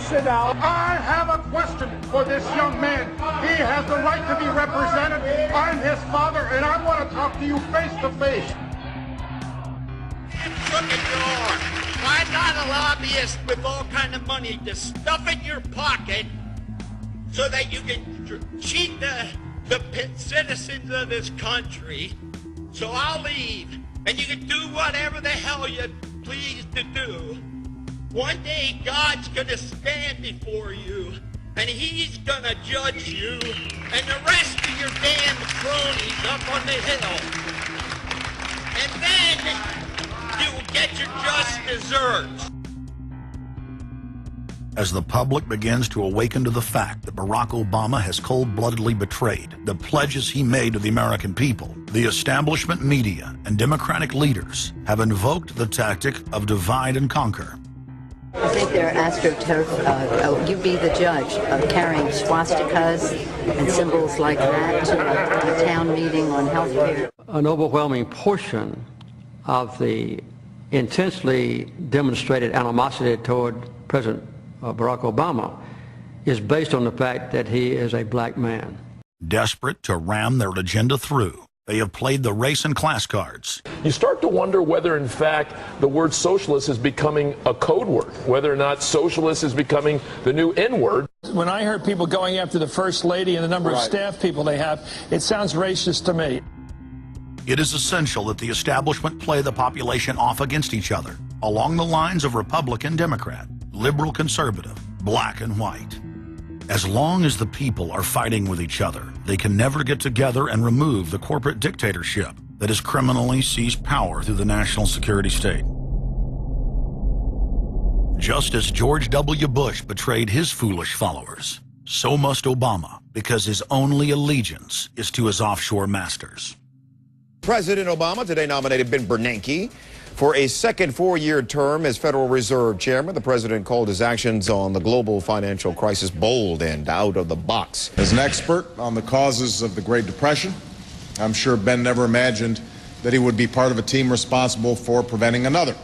sit down. I have a question for this young man. He has the right to be represented. I'm his father, and I want to talk to you face to face. Why not a lobbyist with all kind of money to stuff in your pocket so that you can cheat the citizens of this country? So I'll leave, and you can do whatever the hell you please to do. One day God's gonna stand before you, and he's gonna judge you and the rest of your damn cronies up on the hill. And then you will get your just desserts. As the public begins to awaken to the fact that Barack Obama has cold-bloodedly betrayed the pledges he made to the American people, the establishment media and Democratic leaders have invoked the tactic of divide and conquer. I think they're astroturf. You be the judge of carrying swastikas and symbols like that to a town meeting on health care. An overwhelming portion of the intensely demonstrated animosity toward President Barack Obama is based on the fact that he is a black man. Desperate to ram their agenda through, they have played the race and class cards. You start to wonder whether, in fact, the word socialist is becoming a code word, whether or not socialist is becoming the new N-word. When I heard people going after the First Lady and the number of staff people they have, it sounds racist to me. It is essential that the establishment play the population off against each other, along the lines of Republican, Democrat, liberal, conservative, black and white. As long as the people are fighting with each other, they can never get together and remove the corporate dictatorship that has criminally seized power through the national security state. Just as George W. Bush betrayed his foolish followers, so must Obama, because his only allegiance is to his offshore masters. President Obama today nominated Ben Bernanke for a second four-year term as Federal Reserve Chairman. The president called his actions on the global financial crisis bold and out of the box. As an expert on the causes of the Great Depression, I'm sure Ben never imagined that he would be part of a team responsible for preventing another.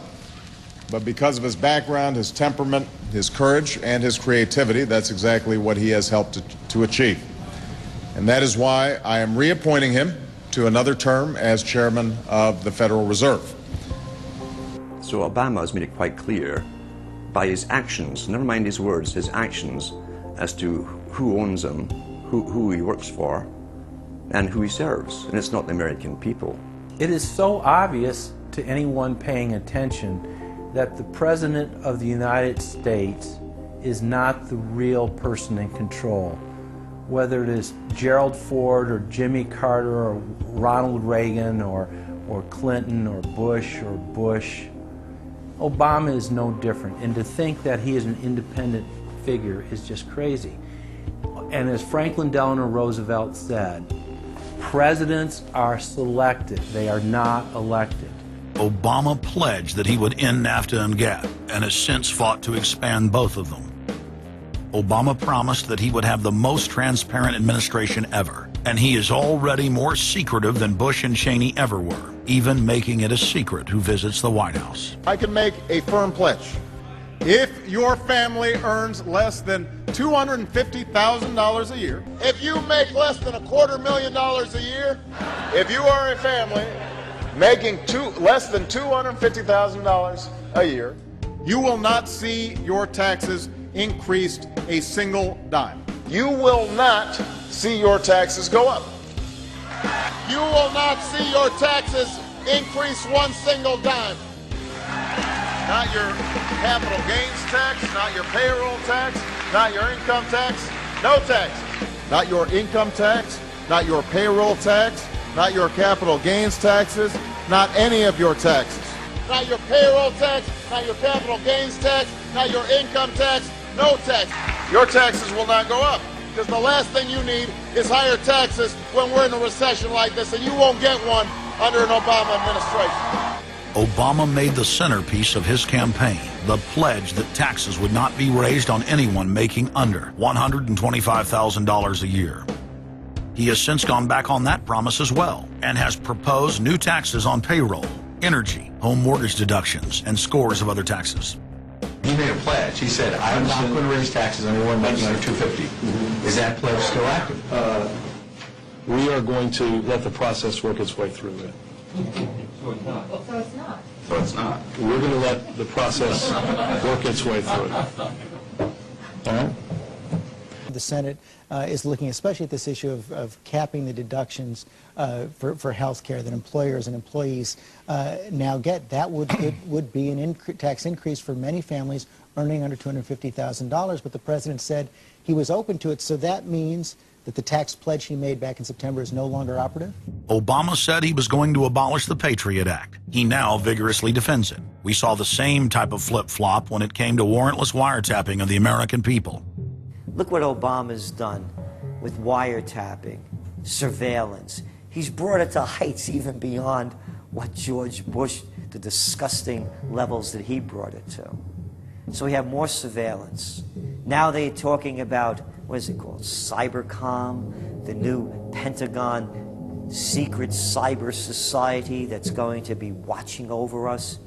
But because of his background, his temperament, his courage, and his creativity, that's exactly what he has helped to achieve. And that is why I am reappointing him to another term as Chairman of the Federal Reserve. So Obama has made it quite clear by his actions, never mind his words, his actions, as to who owns him, who he works for, and who he serves. And it's not the American people. It is so obvious to anyone paying attention that the President of the United States is not the real person in control. Whether it is Gerald Ford or Jimmy Carter or Ronald Reagan or Clinton or Bush or Bush, Obama is no different, and to think that he is an independent figure is just crazy. And as Franklin Delano Roosevelt said, presidents are selected, they are not elected. Obama pledged that he would end NAFTA and GATT, and has since fought to expand both of them. Obama promised that he would have the most transparent administration ever, and he is already more secretive than Bush and Cheney ever were, even making it a secret who visits the White House. I can make a firm pledge. If your family earns less than $250,000 a year, if you make less than $250,000 a year, if you are a family making less than $250,000 a year, you will not see your taxes increased a single dime. You will not see your taxes go up. You will not see your taxes increase one single dime. Not your capital gains tax, not your payroll tax, not your income tax, no tax. Not your income tax, not your payroll tax, not your capital gains taxes, not any of your taxes. Not your payroll tax, not your capital gains tax, not your income tax, no tax. Your taxes will not go up, because the last thing you need is higher taxes when we're in a recession like this, and you won't get one under an Obama administration. Obama made the centerpiece of his campaign the pledge that taxes would not be raised on anyone making under $125,000 a year. He has since gone back on that promise as well, and has proposed new taxes on payroll, energy, home mortgage deductions, and scores of other taxes. He made a pledge. He said, I'm not going to raise taxes on anyone making under 250. Is that pledge still active? We are going to let the process work its way through it. So it's not. So it's not. So it's not. We're going to let the process work its way through it. All right? The Senate is looking especially at this issue of capping the deductions for health care that employers and employees now get. That would be an tax increase for many families earning under $250,000, but the president said he was open to it, so that means that the tax pledge he made back in September is no longer operative? Obama said he was going to abolish the Patriot Act. He now vigorously defends it. We saw the same type of flip-flop when it came to warrantless wiretapping of the American people. Look what Obama's done with wiretapping, surveillance. He's brought it to heights even beyond what George Bush, the disgusting levels that he brought it to. So we have more surveillance. Now they're talking about, what is it called, Cybercom, the new Pentagon secret cyber society that's going to be watching over us.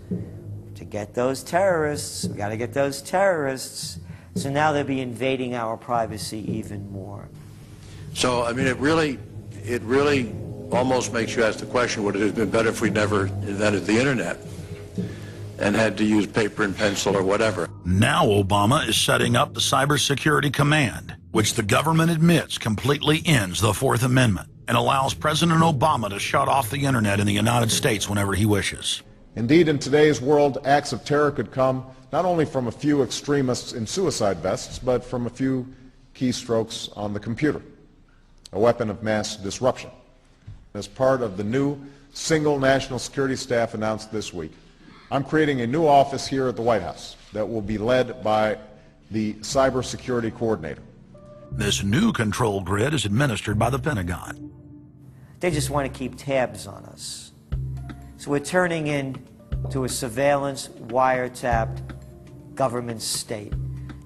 To get those terrorists, we got to get those terrorists. So now they'll be invading our privacy even more. So, I mean, it really almost makes you ask the question, would it have been better if we never invented the internet and had to use paper and pencil or whatever? Now Obama is setting up the Cybersecurity Command, which the government admits completely ends the Fourth Amendment and allows President Obama to shut off the internet in the United States whenever he wishes. Indeed, in today's world, acts of terror could come not only from a few extremists in suicide vests, but from a few keystrokes on the computer, a weapon of mass disruption. As part of the new single national security staff announced this week, I'm creating a new office here at the White House that will be led by the cybersecurity coordinator. This new control grid is administered by the Pentagon. They just want to keep tabs on us. So we're turning into a surveillance, wiretapped government state.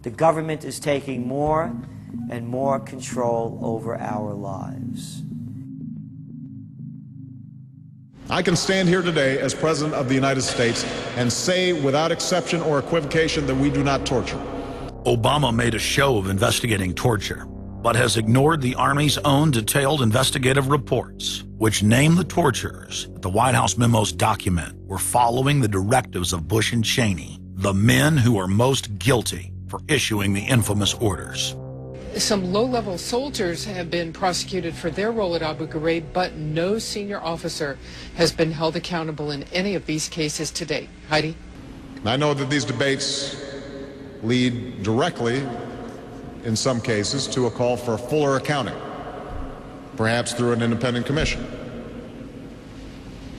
The government is taking more and more control over our lives. I can stand here today as President of the United States and say without exception or equivocation that we do not torture. Obama made a show of investigating torture, but has ignored the Army's own detailed investigative reports, which name the torturers that the White House memos document were following the directives of Bush and Cheney, the men who are most guilty for issuing the infamous orders. Some low-level soldiers have been prosecuted for their role at Abu Ghraib, but no senior officer has been held accountable in any of these cases to date. Heidi? I know that these debates lead directly, in some cases, to a call for fuller accounting, perhaps through an independent commission.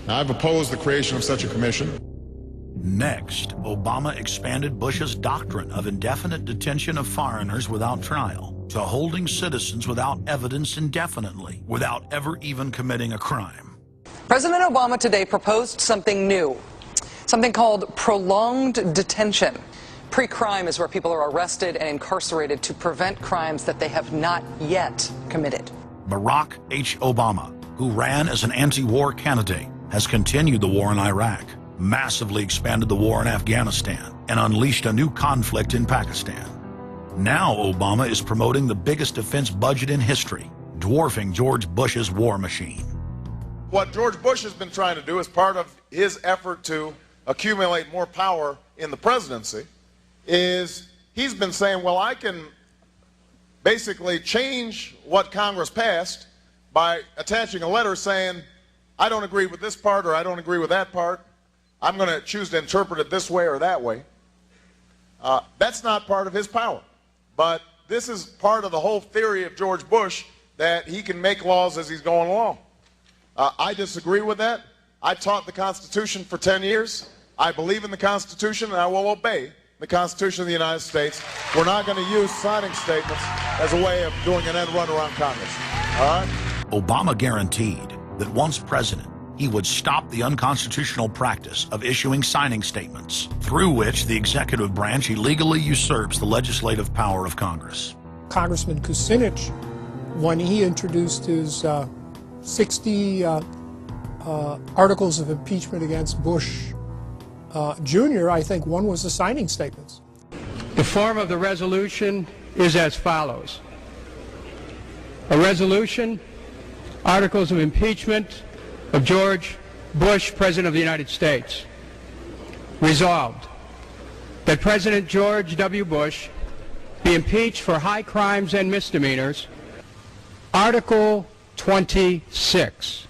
Now, I've opposed the creation of such a commission. Next, Obama expanded Bush's doctrine of indefinite detention of foreigners without trial to holding citizens without evidence indefinitely, without ever even committing a crime. President Obama today proposed something new, something called prolonged detention. Pre-crime is where people are arrested and incarcerated to prevent crimes that they have not yet committed. Barack H. Obama, who ran as an anti-war candidate, has continued the war in Iraq, massively expanded the war in Afghanistan, and unleashed a new conflict in Pakistan. Now Obama is promoting the biggest defense budget in history, dwarfing George Bush's war machine. What George Bush has been trying to do as part of his effort to accumulate more power in the presidency is he's been saying, well, I can basically change what Congress passed by attaching a letter saying, I don't agree with this part or I don't agree with that part. I'm going to choose to interpret it this way or that way. That's not part of his power. But this is part of the whole theory of George Bush, that he can make laws as he's going along. I disagree with that. I taught the Constitution for 10 years. I believe in the Constitution, and I will obey the Constitution of the United States. We're not going to use signing statements as a way of doing an end run around Congress. All right? Obama guaranteed that once president, he would stop the unconstitutional practice of issuing signing statements, through which the executive branch illegally usurps the legislative power of Congress. Congressman Kucinich, when he introduced his 60 articles of impeachment against Bush Jr., I think one was the signing statements. The form of the resolution is as follows. A resolution, articles of impeachment of George Bush, President of the United States. Resolved, that President George W. Bush be impeached for high crimes and misdemeanors. Article 26,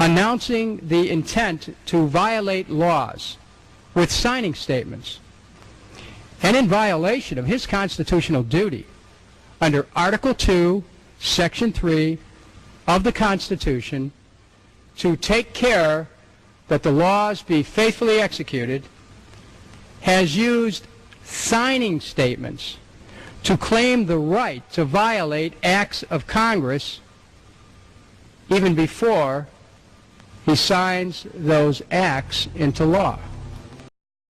announcing the intent to violate laws with signing statements, and in violation of his constitutional duty under Article 2, Section 3 of the Constitution to take care that the laws be faithfully executed, has used signing statements to claim the right to violate acts of Congress even before he signs those acts into law.